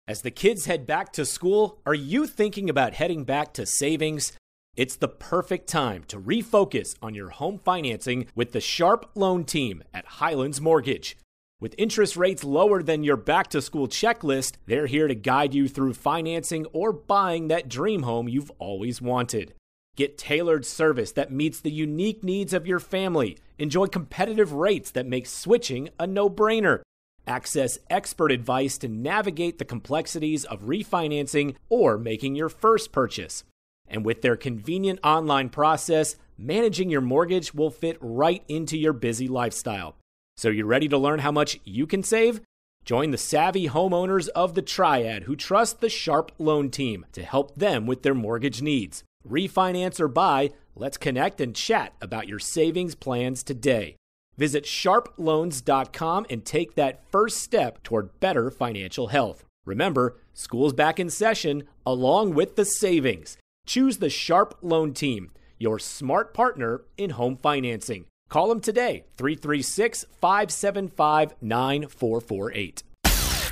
As the kids head back to school, are you thinking about heading back to savings? It's the perfect time to refocus on your home financing with the Sharp Loan Team at Highlands Mortgage. With interest rates lower than your back-to-school checklist, they're here to guide you through financing or buying that dream home you've always wanted. Get tailored service that meets the unique needs of your family. Enjoy competitive rates that make switching a no-brainer. Access expert advice to navigate the complexities of refinancing or making your first purchase. And with their convenient online process, managing your mortgage will fit right into your busy lifestyle. So you ready to learn how much you can save? Join the savvy homeowners of the Triad who trust the Sharp Loan Team to help them with their mortgage needs. Refinance or buy, let's connect and chat about your savings plans today. Visit sharploans.com and take that first step toward better financial health. Remember, school's back in session along with the savings. Choose the Sharp Loan Team, your smart partner in home financing. Call them today, 336-575-9448.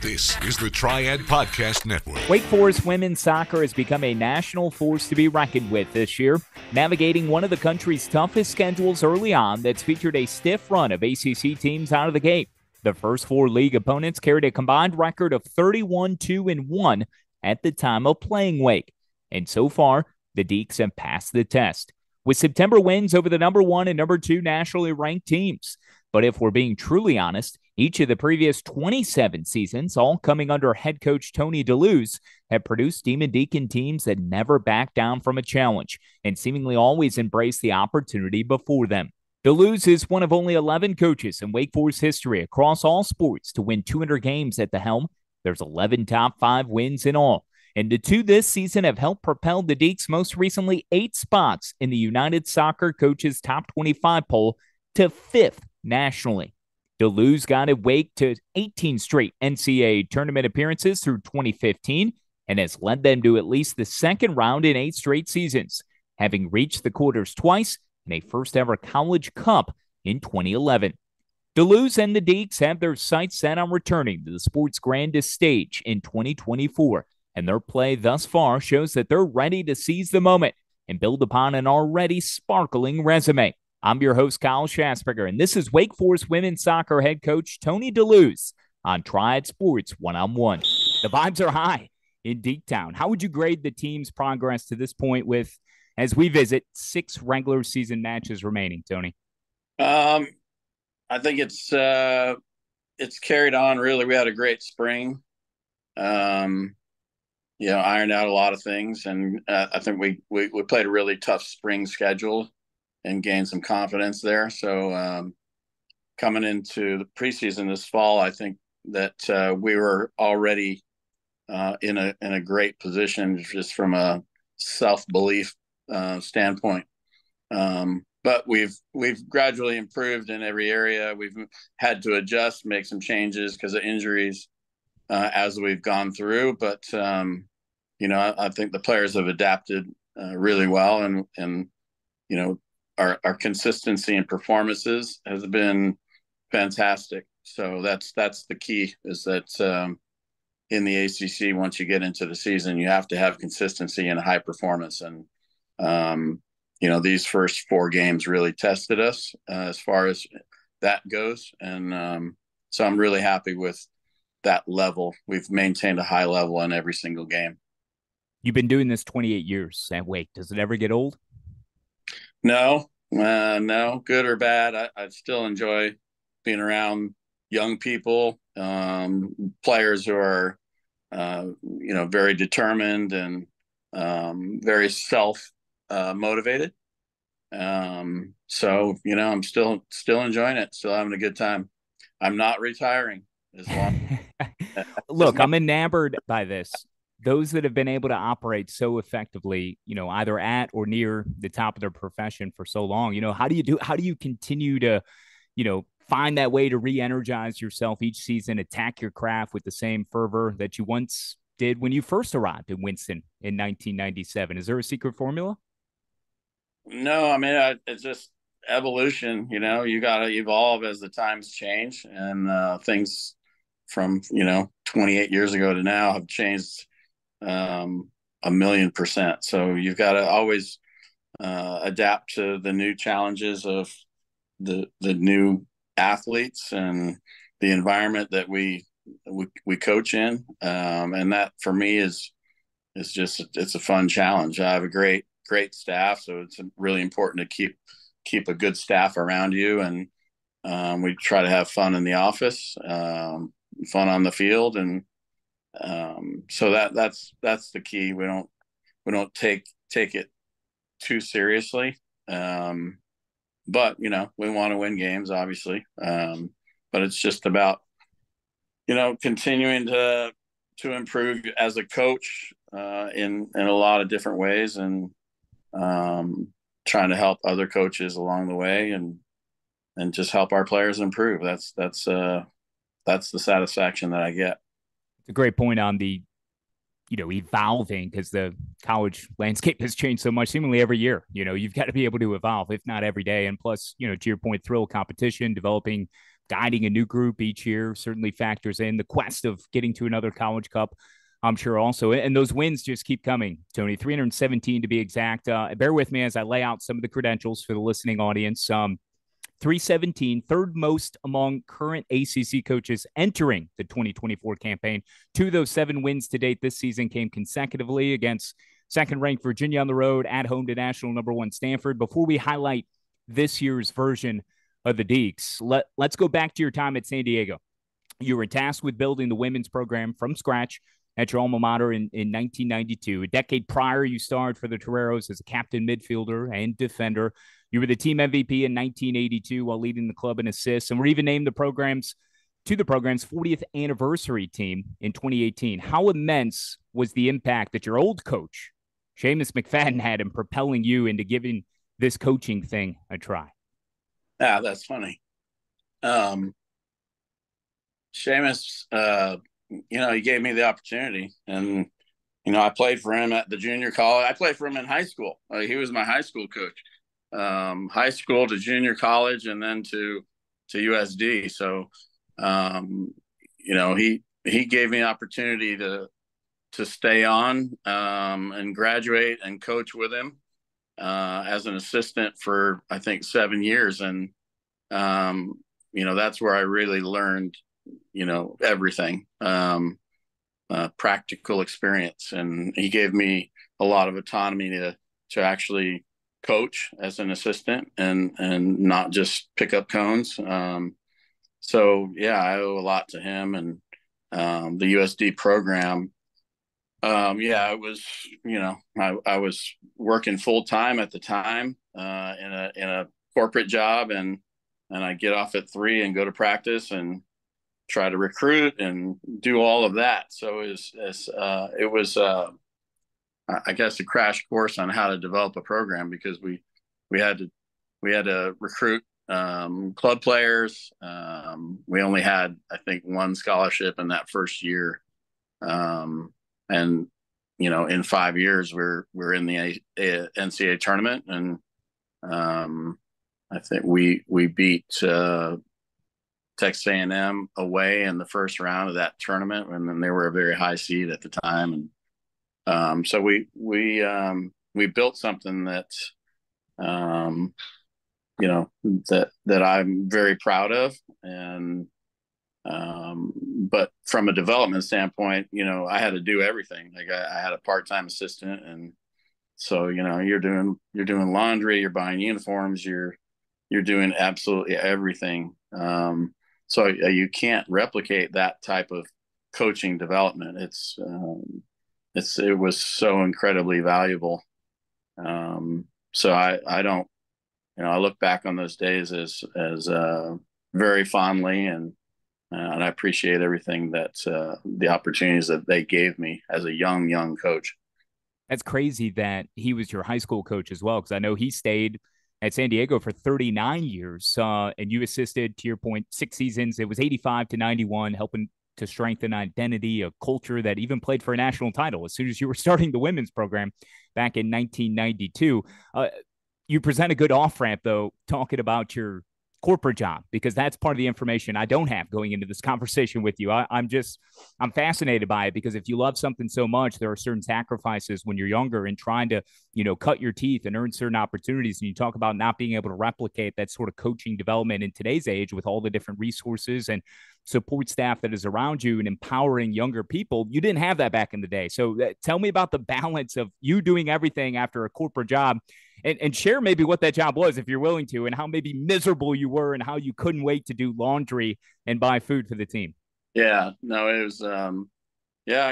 This is the Triad Podcast Network. Wake Forest women's soccer has become a national force to be reckoned with this year, navigating one of the country's toughest schedules early on that's featured a stiff run of ACC teams out of the gate. The first four league opponents carried a combined record of 31-2-1 at the time of playing Wake. And so far, the Deacs have passed the test, with September wins over the number 1 and number 2 nationally ranked teams. But if we're being truly honest, each of the previous 27 seasons, all coming under head coach Tony DeLuz, have produced Demon Deacon teams that never back down from a challenge and seemingly always embrace the opportunity before them. DeLuz is one of only 11 coaches in Wake Forest history across all sports to win 200 games at the helm. There's 11 top 5 wins in all. And the two this season have helped propel the Deacs most recently 8 spots in the United Soccer Coaches Top 25 poll to 5th nationally. DeLuz guided Wake to 18 straight NCAA tournament appearances through 2015 and has led them to at least the second round in 8 straight seasons, having reached the quarters twice and a first-ever college cup in 2011. DeLuz and the Deacs have their sights set on returning to the sport's grandest stage in 2024, and their play thus far shows that they're ready to seize the moment and build upon an already sparkling resume. I'm your host, Kyle Schasberger, and this is Wake Forest women's soccer head coach Tony DeLuz on Triad Sports One-on-One. The vibes are high in Deactown. How would you grade the team's progress to this point with, as we visit, 6 regular season matches remaining, Tony? I think it's carried on, really. We had a great spring. Ironed out a lot of things, and I think we played a really tough spring schedule and gained some confidence there. So coming into the preseason this fall, I think that we were already in a great position just from a self-belief standpoint. But we've gradually improved in every area. We've had to adjust, make some changes because of injuries as we've gone through. But I think the players have adapted really well, and our consistency in performances has been fantastic. So that's the key, is that in the ACC, once you get into the season, you have to have consistency and high performance. And, these first 4 games really tested us as far as that goes. And so I'm really happy with that level. We've maintained a high level in every single game. You've been doing this 28 years at Wake. Does it ever get old? No, good or bad. I still enjoy being around young people, players who are, very determined and very self-motivated. So, I'm still enjoying it, still having a good time. I'm not retiring as long. Look, I'm enamored by this. Those that have been able to operate so effectively, either at or near the top of their profession for so long, how do you continue to, find that way to re-energize yourself each season, attack your craft with the same fervor that you once did when you first arrived in Winston in 1997? Is there a secret formula? No, I mean, it's just evolution. You got to evolve as the times change and things from 28 years ago to now have changed 1,000,000%. So you've got to always adapt to the new challenges of the new athletes and the environment that we coach in, and that for me is just, it's a fun challenge. I have a great staff, so it's really important to keep a good staff around you, and we try to have fun in the office, fun on the field, and so that's the key. We don't take it too seriously, but we want to win games, obviously, but it's just about continuing to improve as a coach in a lot of different ways, and trying to help other coaches along the way, and just help our players improve. That's the satisfaction that I get. It's a great point on the evolving, because the college landscape has changed so much seemingly every year. You've got to be able to evolve, if not every day. And plus, to your point, thrill competition, developing, guiding a new group each year certainly factors in. The quest of getting to another college cup, I'm sure, also. And those wins just keep coming, Tony. 317 to be exact. Bear with me as I lay out some of the credentials for the listening audience. 317, third most among current ACC coaches entering the 2024 campaign. 2 of those 7 wins to date this season came consecutively against second-ranked Virginia on the road, at home to national number 1 Stanford. Before we highlight this year's version of the Deacs, let's go back to your time at San Diego. You were tasked with building the women's program from scratch at your alma mater in 1992. A decade prior, you starred for the Toreros as a captain, midfielder, and defender. You were the team MVP in 1982 while leading the club in assists, and were even named the program's 40th anniversary team in 2018. How immense was the impact that your old coach, Seamus McFadden, had in propelling you into giving this coaching thing a try? Yeah, that's funny. Seamus, he gave me the opportunity, and I played for him at the junior college. I played for him in high school. He was my high school coach, high school to junior college, and then to USD. So, he gave me opportunity to stay on and graduate and coach with him as an assistant for, I think, 7 years, and that's where I really learned everything, practical experience. And he gave me a lot of autonomy to actually coach as an assistant and not just pick up cones. So yeah, I owe a lot to him, and the USD program. It was, I was working full time at the time in a corporate job, and I get off at 3 and go to practice and try to recruit and do all of that. So it was I guess a crash course on how to develop a program, because we had to recruit club players. We only had, I think, 1 scholarship in that first year, and in 5 years we're in the NCAA tournament, and I think we beat Texas A&M away in the first round of that tournament, and then they were a very high seed at the time, and so we built something that that I'm very proud of, and but from a development standpoint, I had to do everything. Like I had a part-time assistant, and so you're doing laundry, you're buying uniforms, you're doing absolutely everything. So you can't replicate that type of coaching development. It was so incredibly valuable. So I don't, I look back on those days as very fondly, and I appreciate everything that the opportunities that they gave me as a young coach. That's crazy that he was your high school coach as well, because I know he stayed at San Diego for 39 years, and you assisted, to your point, 6 seasons. It was 85 to 91, helping to strengthen identity, a culture that even played for a national title as soon as you were starting the women's program back in 1992. You present a good off-ramp, though, talking about your corporate job? Because that's part of the information I don't have going into this conversation with you. I'm fascinated by it, because if you love something so much, there are certain sacrifices when you're younger and trying to, cut your teeth and earn certain opportunities. And you talk about not being able to replicate that sort of coaching development in today's age with all the different resources and support staff that is around you and empowering younger people. You didn't have that back in the day. So tell me about the balance of you doing everything after a corporate job, and share maybe what that job was, if you're willing to, and how maybe miserable you were and how you couldn't wait to do laundry and buy food for the team. Yeah, no, it was, I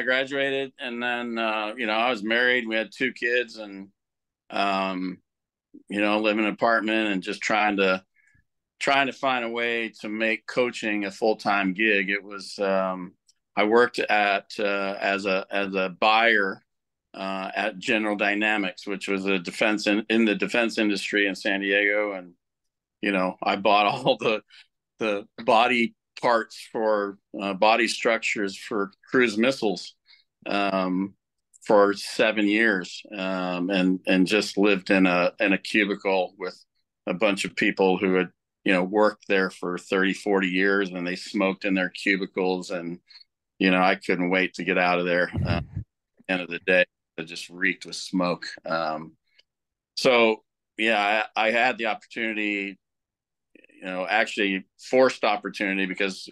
graduated, and then, I was married. We had 2 kids, and, live in an apartment and just trying to find a way to make coaching a full-time gig. It was, I worked at, as a buyer, at General Dynamics, which was a defense in the defense industry in San Diego. And, I bought all the body parts for body structures for cruise missiles, for 7 years, and just lived in a cubicle with a bunch of people who had, worked there for 30, 40 years, and they smoked in their cubicles. And, I couldn't wait to get out of there. End of the day, it just reeked with smoke. So yeah, I had the opportunity, actually forced opportunity, because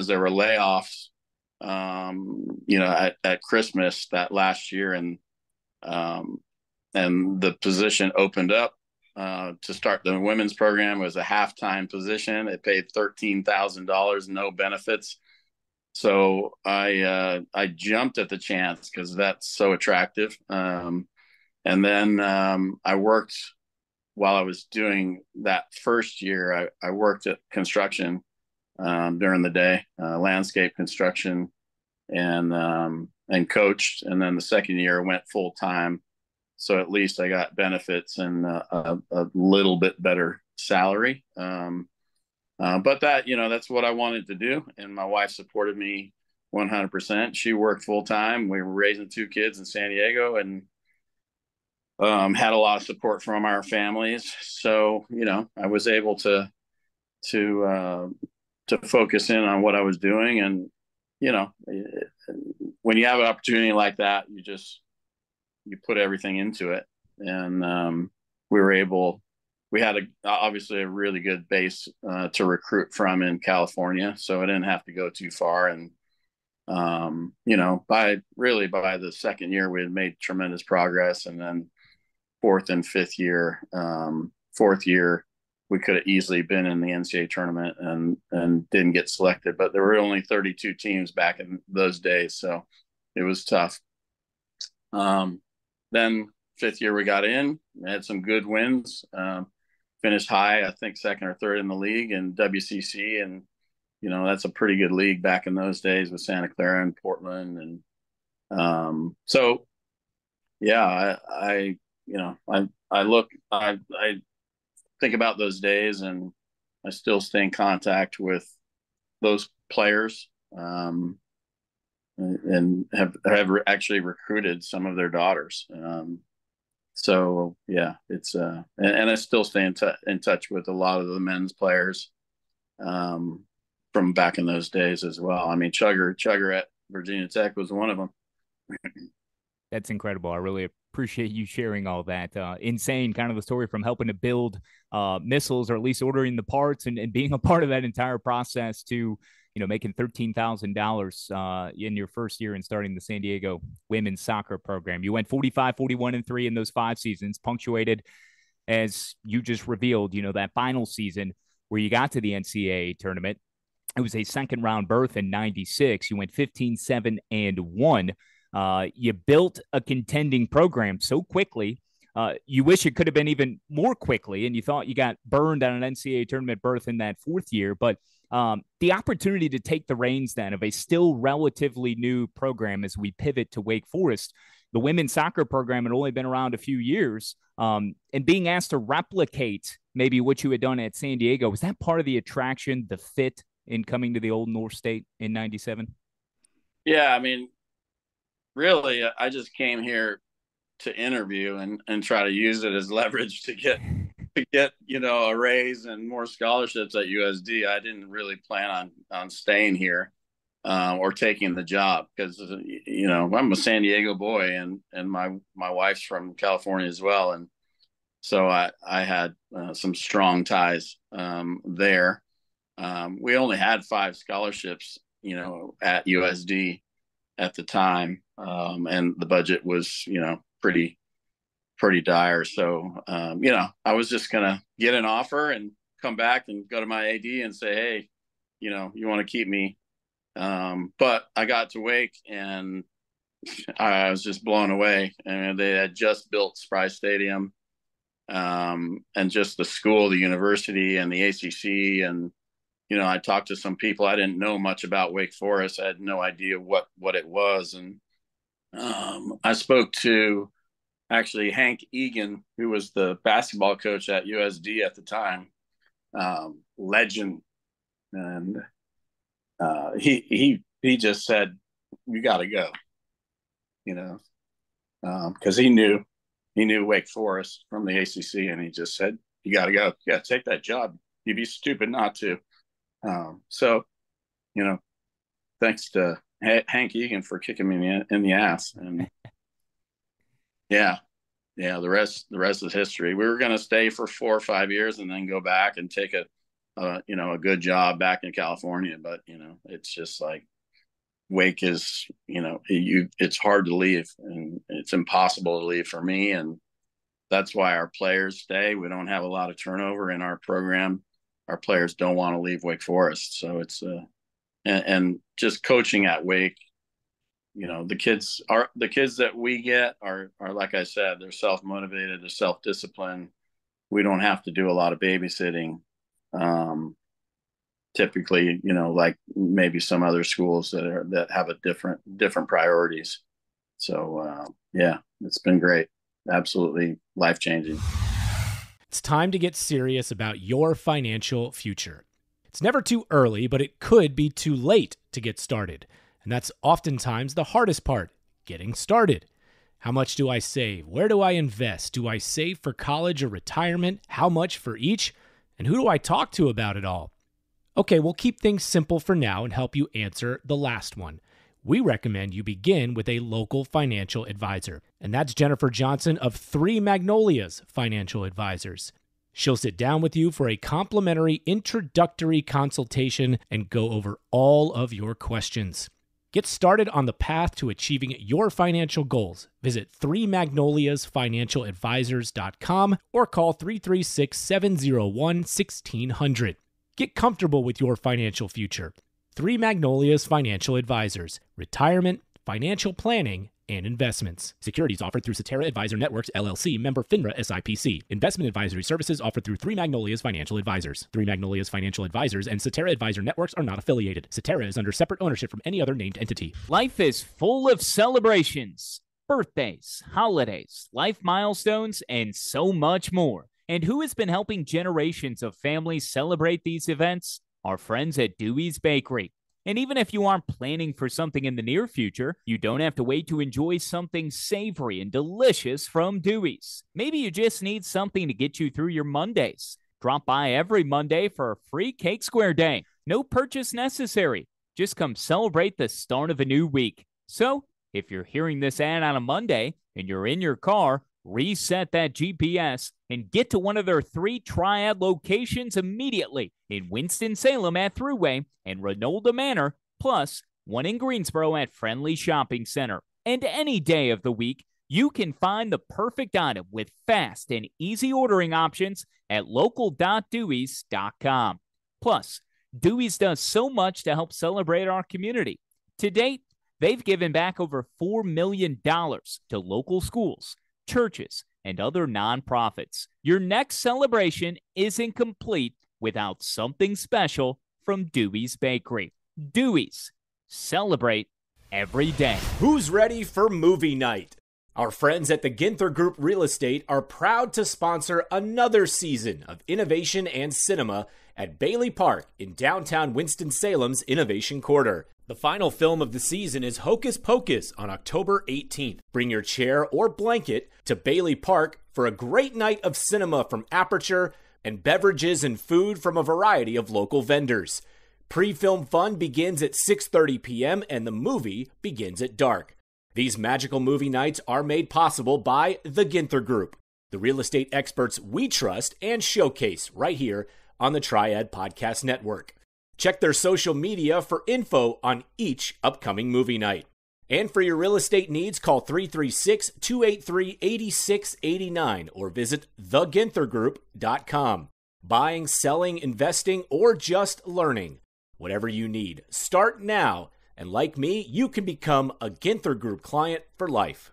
there were layoffs, at Christmas that last year. And the position opened up, to start the women's program. It was a half-time position. It paid $13,000, no benefits. So I jumped at the chance because that's so attractive. And then I worked while I was doing that first year. I worked at construction during the day, landscape construction, and coached. And then the second year I went full time. So at least I got benefits and a little bit better salary. But that's what I wanted to do. And my wife supported me 100%. She worked full time. We were raising 2 kids in San Diego, and had a lot of support from our families. So, I was able to focus in on what I was doing. And, when you have an opportunity like that, you put everything into it. And we had obviously a really good base to recruit from in California, so I didn't have to go too far. And by the second year, we had made tremendous progress. And then fourth year, we could have easily been in the NCAA tournament and didn't get selected. But there were only 32 teams back in those days, so it was tough. Then fifth year we got in, had some good wins, finished high, I think second or third in the league in WCC. And, that's a pretty good league back in those days with Santa Clara and Portland. And so, yeah, I think about those days, and I still stay in contact with those players, and have actually recruited some of their daughters. So yeah, it's and I still stay in touch with a lot of the men's players from back in those days as well. I mean, Chugger at Virginia Tech was one of them. That's incredible. I really appreciate you sharing all that. Insane kind of the story from helping to build missiles, or at least ordering the parts and being a part of that entire process, to, making $13,000 in your first year and starting the San Diego women's soccer program. You went 45, 41, and 3 in those 5 seasons, punctuated, as you just revealed, that final season where you got to the NCAA tournament. It was a second round berth in 96. You went 15, 7, and 1. You built a contending program so quickly. You wish it could have been even more quickly, and you thought you got burned on an NCAA tournament berth in that 4th year. But the opportunity to take the reins then of a still relatively new program as we pivot to Wake Forest, the women's soccer program had only been around a few years, and being asked to replicate maybe what you had done at San Diego, was that part of the attraction, the fit in coming to the Old North State in 97? Yeah, I mean, really, I just came here to interview and try to use it as leverage to get to get, a raise and more scholarships at USD, I didn't really plan on staying here or taking the job because, I'm a San Diego boy and my wife's from California as well. And so I had some strong ties there. We only had 5 scholarships, at USD at the time. And the budget was, pretty dire. So, I was just going to get an offer and come back and go to my AD and say, hey, you want to keep me. But I got to Wake and I was just blown away. And they had just built Spry Stadium, and just the school, the university, and the ACC. And, I talked to some people. I didn't know much about Wake Forest. I had no idea what it was. And I spoke to actually Hank Egan, who was the basketball coach at USD at the time, legend. And he just said, you got to go, because he knew Wake Forest from the ACC, and he just said, you got to go. You got to take that job. You'd be stupid not to. So, thanks to Hank Egan for kicking me in the ass. And yeah, the rest is history. We were going to stay for 4 or 5 years and then go back and take a good job back in California. But, it's just like Wake is, it's hard to leave, and it's impossible to leave for me. And that's why our players stay. We don't have a lot of turnover in our program. Our players don't want to leave Wake Forest. So it's and just coaching at Wake, the kids that we get are like I said, they're self-motivated, they're self-disciplined. We don't have to do a lot of babysitting. Typically, like maybe some other schools that have a different priorities. So yeah, it's been great. Absolutely life-changing. It's time to get serious about your financial future. It's never too early, but it could be too late to get started. And that's oftentimes the hardest part, getting started. How much do I save? Where do I invest? Do I save for college or retirement? How much for each? And who do I talk to about it all? Okay, we'll keep things simple for now and help you answer the last one. We recommend you begin with a local financial advisor, and that's Jennifer Johnson of 3 Magnolias Financial Advisors. She'll sit down with you for a complimentary introductory consultation and go over all of your questions. Get started on the path to achieving your financial goals. Visit 3magnoliasfinancialadvisors.com or call 336-701-1600. Get comfortable with your financial future. 3 Magnolias Financial Advisors, retirement, financial planning, and investments. Securities offered through Cetera Advisor Networks, LLC, member FINRA SIPC. Investment advisory services offered through 3 Magnolias Financial Advisors. 3 Magnolias Financial Advisors and Cetera Advisor Networks are not affiliated. Cetera is under separate ownership from any other named entity. Life is full of celebrations, birthdays, holidays, life milestones, and so much more. And who has been helping generations of families celebrate these events? Our friends at Dewey's Bakery. And even if you aren't planning for something in the near future, you don't have to wait to enjoy something savory and delicious from Dewey's. Maybe you just need something to get you through your Mondays. Drop by every Monday for a free Cake Square Day. No purchase necessary. Just come celebrate the start of a new week. So, if you're hearing this ad on a Monday and you're in your car, reset that GPS and get to one of their 3 Triad locations immediately in Winston-Salem at Thruway and Renolda Manor, plus one in Greensboro at Friendly Shopping Center. And any day of the week, you can find the perfect item with fast and easy ordering options at local.deweys.com. Plus, Dewey's does so much to help celebrate our community. To date, they've given back over $4 million to local schools, churches, and other nonprofits. Your next celebration isn't complete without something special from Dewey's Bakery. Dewey's. Celebrate every day. Who's ready for movie night? Our friends at the Ginther Group Real Estate are proud to sponsor another season of innovation and cinema at Bailey Park in downtown Winston-Salem's Innovation Quarter. The final film of the season is Hocus Pocus on October 18th. Bring your chair or blanket to Bailey Park for a great night of cinema from Aperture and beverages and food from a variety of local vendors. Pre-film fun begins at 6:30 p.m. and the movie begins at dark. These magical movie nights are made possible by the Ginther Group, the real estate experts we trust and showcase right here on the Triad Podcast Network. Check their social media for info on each upcoming movie night. And for your real estate needs, call 336-283-8689 or visit theginthergroup.com. Buying, selling, investing, or just learning. Whatever you need, start now. And like me, you can become a Ginther Group client for life.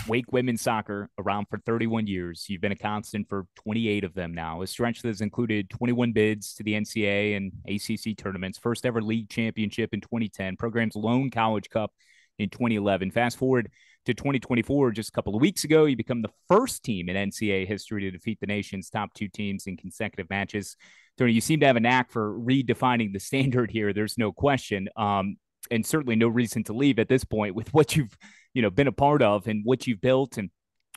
Wake women's soccer around for 31 years. You've been a constant for 28 of them now. A stretch that has included 21 bids to the NCAA and ACC tournaments, first ever league championship in 2010, program's lone college cup in 2011. Fast forward to 2024, just a couple of weeks ago, you become the first team in NCAA history to defeat the nation's top two teams in consecutive matches. Tony, you seem to have a knack for redefining the standard here. There's no question, and certainly no reason to leave at this point with what you've been a part of and what you've built and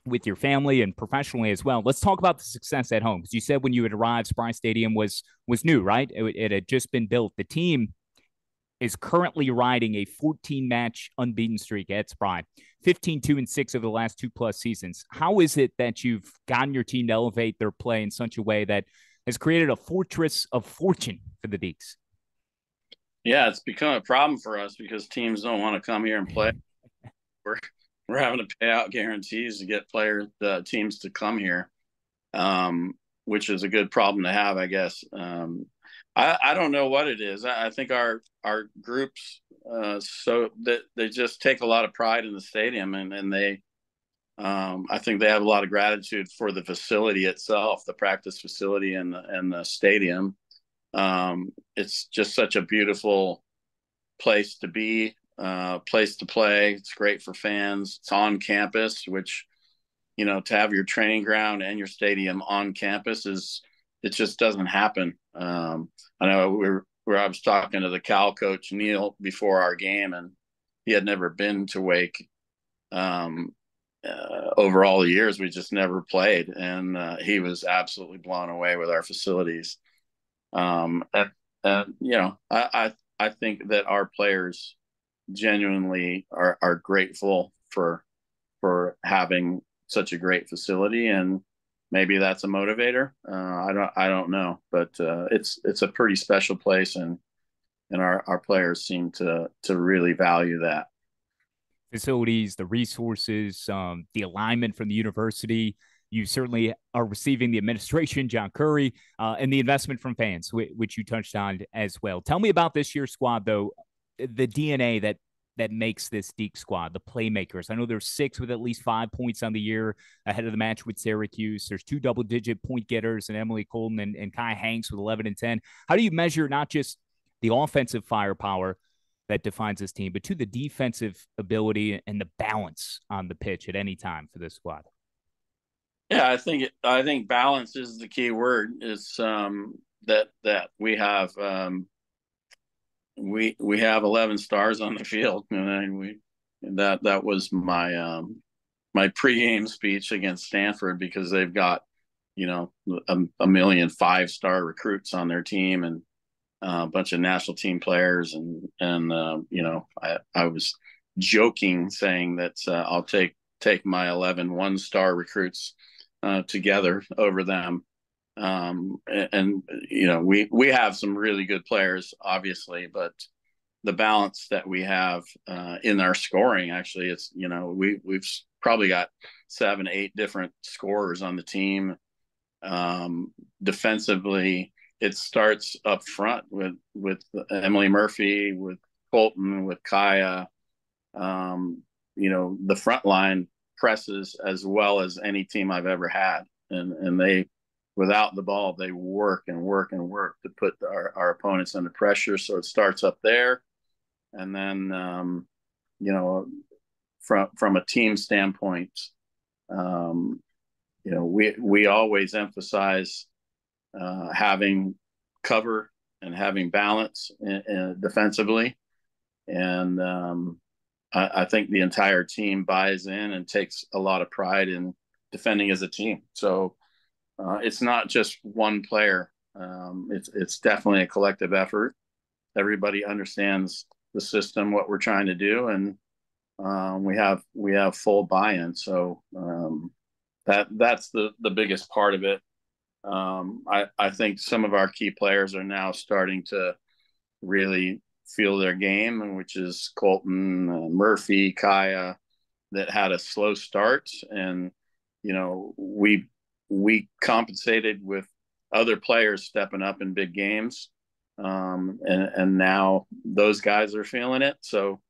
with your family and professionally as well. Let's talk about the success at home. Because you said when you had arrived, Spry Stadium was new, right? It had just been built. The team is currently riding a 14-match unbeaten streak at Spry, 15-2-6 over the last 2+ seasons. How is it that you've gotten your team to elevate their play in such a way that has created a fortress of fortune for the Deacs? Yeah, it's become a problem for us because teams don't want to come here and play. We're having to pay out guarantees to get teams to come here, which is a good problem to have, I guess. I don't know what it is. I think our groups, so that they just take a lot of pride in the stadium, and they, I think they have a lot of gratitude for the facility itself, the practice facility and the stadium. It's just such a beautiful place to be. Place to play. It's great for fans. It's on campus, which, to have your training ground and your stadium on campus it just doesn't happen. I know I was talking to the Cal coach, Neil, before our game, and he had never been to Wake. Over all the years, we just never played. And he was absolutely blown away with our facilities. I think that our players genuinely are grateful for having such a great facility, and maybe that's a motivator. I don't know, but it's a pretty special place, and our players seem to really value that. Facilities, the resources, the alignment from the university. You certainly are receiving the administration, John Curry, and the investment from fans, which you touched on as well. Tell me about this year's squad, though. The DNA that makes this Deacs squad, the playmakers. I know there's 6 with at least 5 points on the year ahead of the match with Syracuse. There's 2 double-digit point getters, and Emily Colton and Kai Hanks with 11 and 10. How do you measure not just the offensive firepower that defines this team, but to the defensive ability and the balance on the pitch at any time for this squad? Yeah, I think balance is the key word. It's that we have we have 11 stars on the field, and that was my my pregame speech against Stanford, because they've got a million 5-star recruits on their team and a bunch of national team players, and I was joking saying that I'll take my 11 1-star recruits together over them. We have some really good players, obviously, but the balance that we have in our scoring, actually, it's we've probably got 7-8 different scorers on the team. Defensively, it starts up front with Emily Murphy, with Colton, with Kaya. The front line presses as well as any team I've ever had, and they, without the ball, they work and work and work to put our opponents under pressure. So it starts up there, and then from a team standpoint, we always emphasize having cover and having balance defensively. And I think the entire team buys in and takes a lot of pride in defending as a team. So it's not just one player. It's definitely a collective effort. Everybody understands the system, what we're trying to do, and we have full buy-in. So that's the biggest part of it. I think some of our key players are now starting to really feel their game, which is Colton, Murphy, Kaya, that had a slow start, and we compensated with other players stepping up in big games, and now those guys are feeling it. So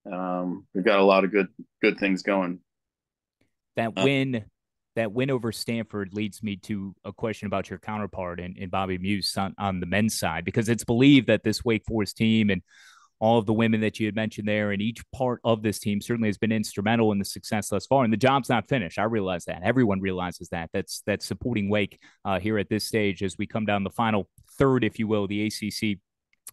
we've got a lot of good things going. That win over Stanford leads me to a question about your counterpart in Bobby Muse on the men's side, because it's believed that this Wake Forest team and all of the women that you had mentioned there and each part of this team certainly has been instrumental in the success thus far. And the job's not finished. I realize that. Everyone realizes that. That's supporting Wake here at this stage as we come down the final third, if you will, the ACC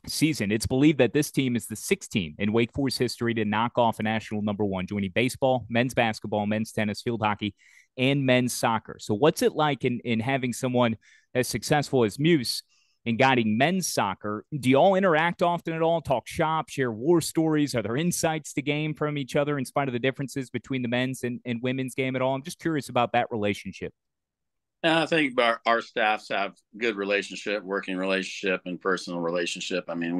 season. It's believed that this team is the sixth team in Wake Forest history to knock off a national number one, joining baseball, men's basketball, men's tennis, field hockey, and men's soccer. So what's it like in having someone as successful as Muse in guiding men's soccer? Do you all interact often at all, talk shop, share war stories? Are there insights to gain from each other in spite of the differences between the men's and women's game at all? I'm just curious about that relationship. I think our staffs have good relationship, working relationship, and personal relationship. I mean,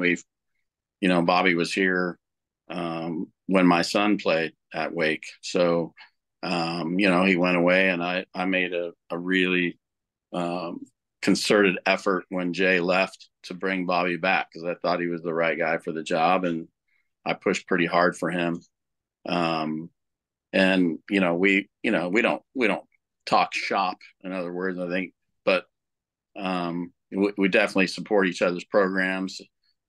Bobby was here when my son played at Wake. So, he went away, and I made a really concerted effort when Jay left to bring Bobby back, because I thought he was the right guy for the job, and I pushed pretty hard for him. And we don't talk shop, in other words, I think, but we definitely support each other's programs.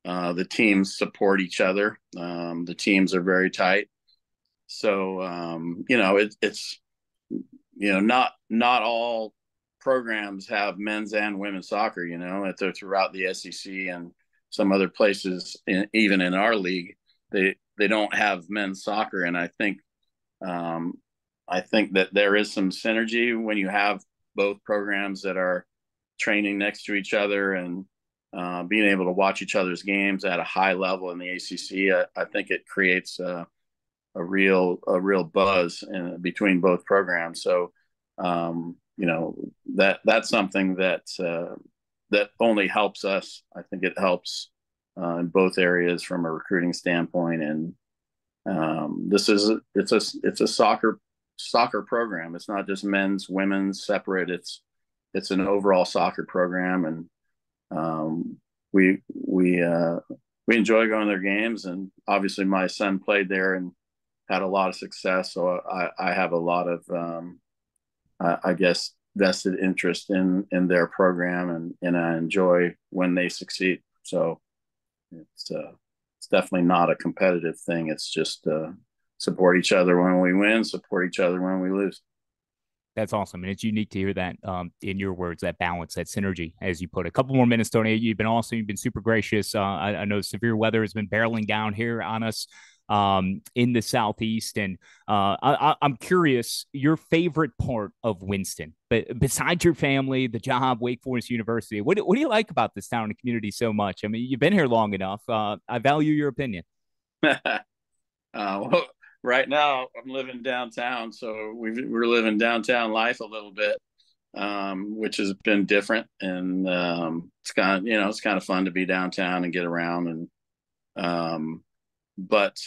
The teams support each other. The teams are very tight. So it's not all programs have men's and women's soccer. They're throughout the SEC and some other places, even in our league, they don't have men's soccer, and I think that there is some synergy when you have both programs that are training next to each other and being able to watch each other's games at a high level in the ACC. I think it creates a real buzz between both programs. So that's something that only helps us. I think it helps in both areas from a recruiting standpoint. And it's a soccer program. It's not just men's, women's separate. It's an overall soccer program, and we enjoy going to their games. And obviously, my son played there and had a lot of success, so I have a lot of I guess vested interest in their program, and I enjoy when they succeed. So it's definitely not a competitive thing. It's just support each other when we win, support each other when we lose. That's awesome. And it's unique to hear that in your words, that balance, that synergy, as you put it. A couple more minutes, Tony. You've been awesome. You've been super gracious. I know severe weather has been barreling down here on us in the Southeast. And I'm curious, your favorite part of Winston, but besides your family, the job, Wake Forest University, what do you like about this town and community so much? I mean, you've been here long enough. I value your opinion. Well, right now I'm living downtown, so we're living downtown life a little bit, which has been different, and it's kind of fun to be downtown and get around. And but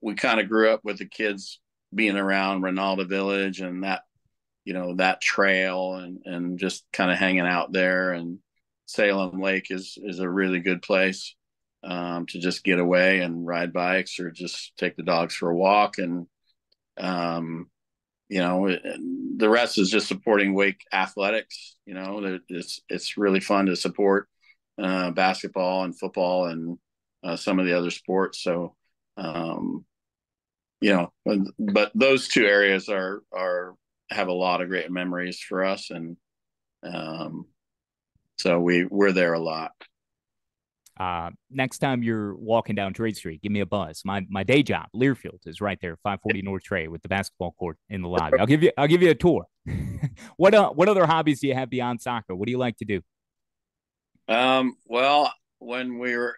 we kind of grew up with the kids being around Ronaldo Village and that trail, and just kind of hanging out there. And Salem Lake is a really good place to just get away and ride bikes or just take the dogs for a walk. And the rest is just supporting Wake athletics. It's really fun to support basketball and football and some of the other sports. So but those two areas have a lot of great memories for us, and so we're there a lot. Next time you're walking down Trade Street, give me a buzz. My day job, Learfield, is right there, 540 North Trade, with the basketball court in the lobby. I'll give you a tour. What other hobbies do you have beyond soccer? What do you like to do? Well, when we were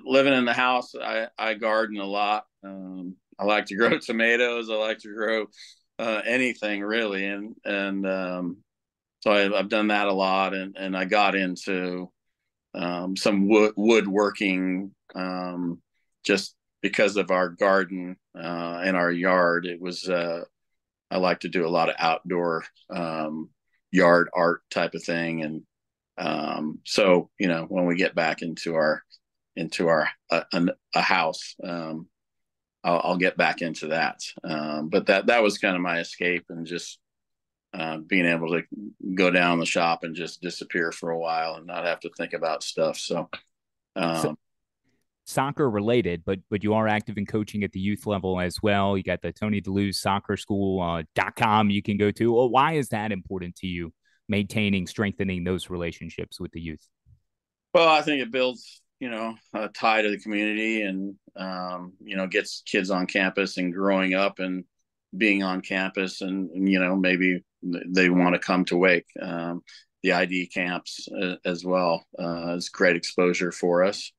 living in the house, I garden a lot. I like to grow tomatoes. I like to grow anything really, and so I've done that a lot, and I got into some woodworking just because of our garden and our yard. It was I like to do a lot of outdoor yard art type of thing, and so when we get back into our a house, I'll get back into that. But that was kind of my escape, and just being able to go down the shop and just disappear for a while and not have to think about stuff. So, So soccer related, but you are active in coaching at the youth level as well. You got the Tony DeLuise Soccer School .com you can go to. Well, why is that important to you? Maintaining, strengthening those relationships with the youth. well, I think it builds, a tie to the community, and gets kids on campus and growing up and being on campus, and maybe they want to come to Wake. The ID camps as well is great exposure for us.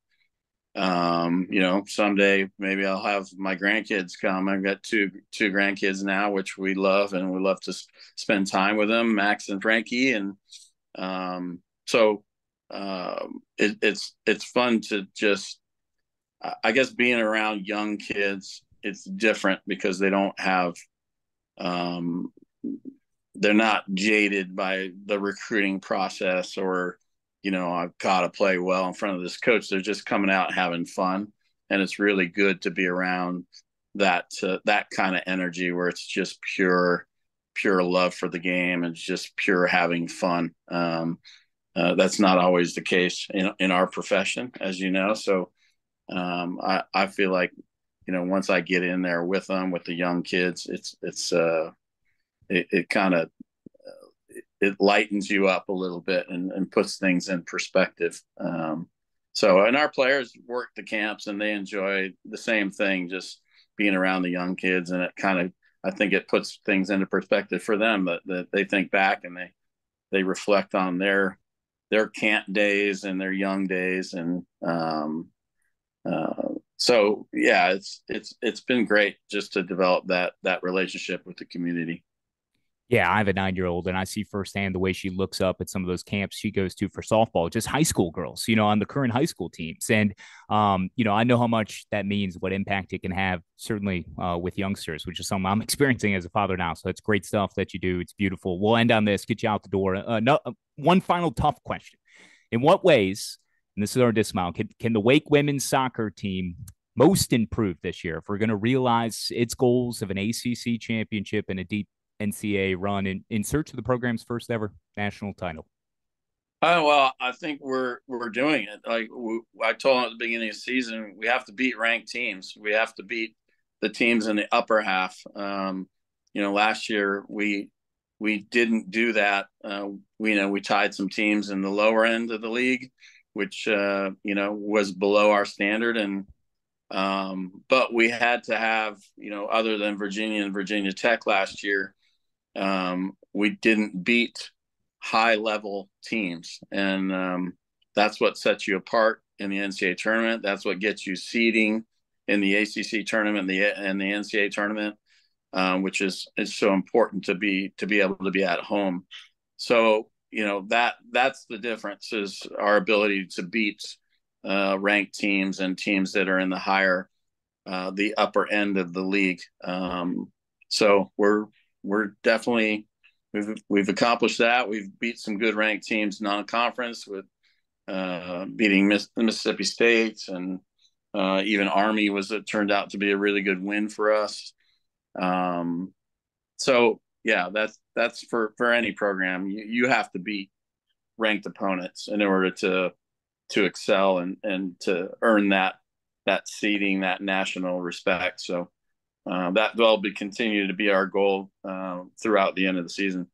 Someday maybe I'll have my grandkids come. I've got two grandkids now, which we love, and we love to spend time with them, Max and Frankie. And so it's fun to just, I guess, being around young kids. It's different because they don't have, they're not jaded by the recruiting process, or I've got to play well in front of this coach. They're just coming out having fun, and it's really good to be around that kind of energy where it's just pure love for the game and just pure having fun. That's not always the case in our profession, as you know. So I feel like once I get in there with them, with the young kids, it kind of it lightens you up a little bit and puts things in perspective. And our players work the camps and they enjoy the same thing, just being around the young kids. And it kind of, I think it puts things into perspective for them, that they think back and they reflect on their camp days and their young days. And so, yeah, it's been great just to develop that relationship with the community. Yeah, I have a 9-year-old, and I see firsthand the way she looks up at some of those camps she goes to for softball, just high school girls, on the current high school teams. And, I know how much that means, what impact it can have, certainly with youngsters, which is something I'm experiencing as a father now. So it's great stuff that you do. It's beautiful. We'll end on this, get you out the door. One final tough question. In what ways, and this is our dismount, can the Wake women's soccer team most improve this year if we're going to realize its goals of an ACC championship and a deep NCAA run in search of the program's first ever national title? Well, I think we're doing it. Like I told them at the beginning of the season, we have to beat ranked teams. We have to beat the teams in the upper half. Last year we didn't do that. We tied some teams in the lower end of the league, which was below our standard, and but we had to have, other than Virginia and Virginia Tech last year, we didn't beat high level teams. And that's what sets you apart in the NCAA tournament. That's what gets you seeding in the ACC tournament and the NCAA tournament, which is so important to be able to be at home. So, that's the difference, is our ability to beat ranked teams and teams that are in the higher, the upper end of the league. So we're definitely, we've accomplished that. We've beat some good ranked teams non-conference, with beating Mississippi State, and even Army turned out to be a really good win for us. So yeah, that's for any program. You have to beat ranked opponents in order to excel and to earn that seeding, that national respect. So that will continue to be our goal throughout the end of the season.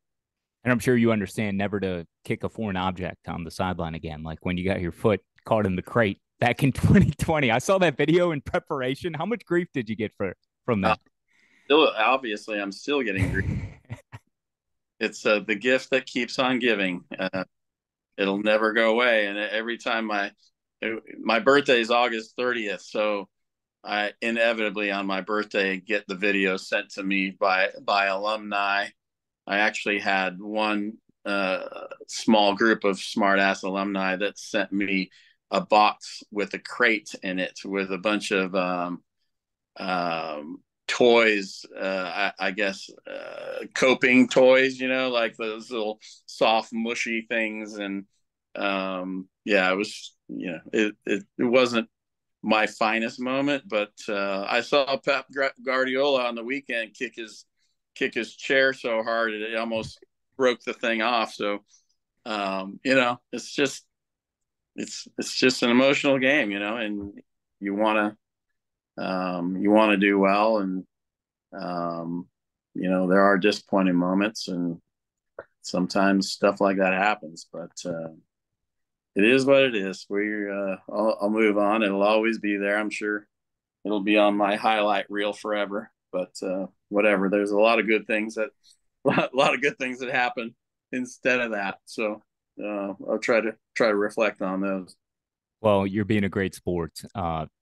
And I'm sure you understand never to kick a foreign object on the sideline again, like when you got your foot caught in the crate back in 2020. I saw that video in preparation. How much grief did you get from that? Still, obviously, I'm still getting grief. It's the gift that keeps on giving. It'll never go away. And every time my birthday is August 30th, so I inevitably on my birthday get the video sent to me by alumni. I actually had one small group of smartass alumni that sent me a box with a crate in it with a bunch of toys, I guess coping toys, like those little soft mushy things. And it was, it wasn't my finest moment, but I saw Pep Guardiola on the weekend kick his chair so hard it almost broke the thing off. So it's just an emotional game, and you want to do well, and there are disappointing moments, and sometimes stuff like that happens, but it is what it is. I'll move on. It'll always be there. I'm sure it'll be on my highlight reel forever, but whatever. There's a lot of good things that happen instead of that. So I'll try to reflect on those. Well, you're being a great sport.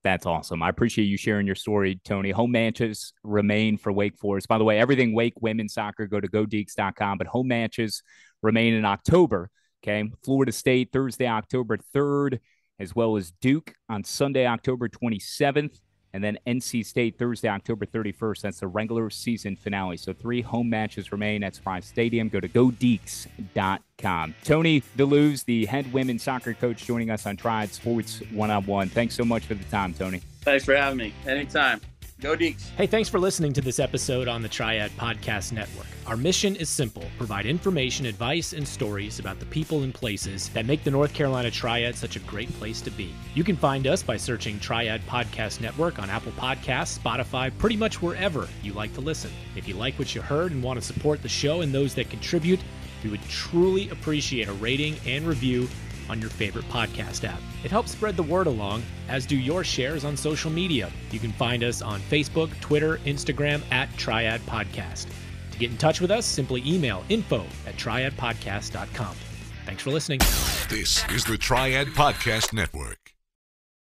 That's awesome. I appreciate you sharing your story, Tony. Home matches remain for Wake Forest. By the way, everything Wake women's soccer, go to godeacs.com, but home matches remain in October. Okay, Florida State, Thursday, October 3rd, as well as Duke on Sunday, October 27th, and then NC State, Thursday, October 31st. That's the regular season finale. So 3 home matches remain at Sprott Stadium. Go to godeacs.com. Tony DeLuz, the head women's soccer coach, joining us on Triad Sports One-on-One. Thanks so much for the time, Tony. Thanks for having me. Anytime. Go Deacs. Hey, thanks for listening to this episode on the Triad Podcast Network. Our mission is simple: provide information, advice, and stories about the people and places that make the North Carolina Triad such a great place to be. You can find us by searching Triad Podcast Network on Apple Podcasts, Spotify, pretty much wherever you like to listen. If you like what you heard and want to support the show and those that contribute, we would truly appreciate a rating and review on your favorite podcast app. It helps spread the word along, as do your shares on social media. You can find us on Facebook, Twitter, Instagram at Triad Podcast. To get in touch with us, simply email info@triadpodcast.com. Thanks for listening. This is the Triad Podcast Network.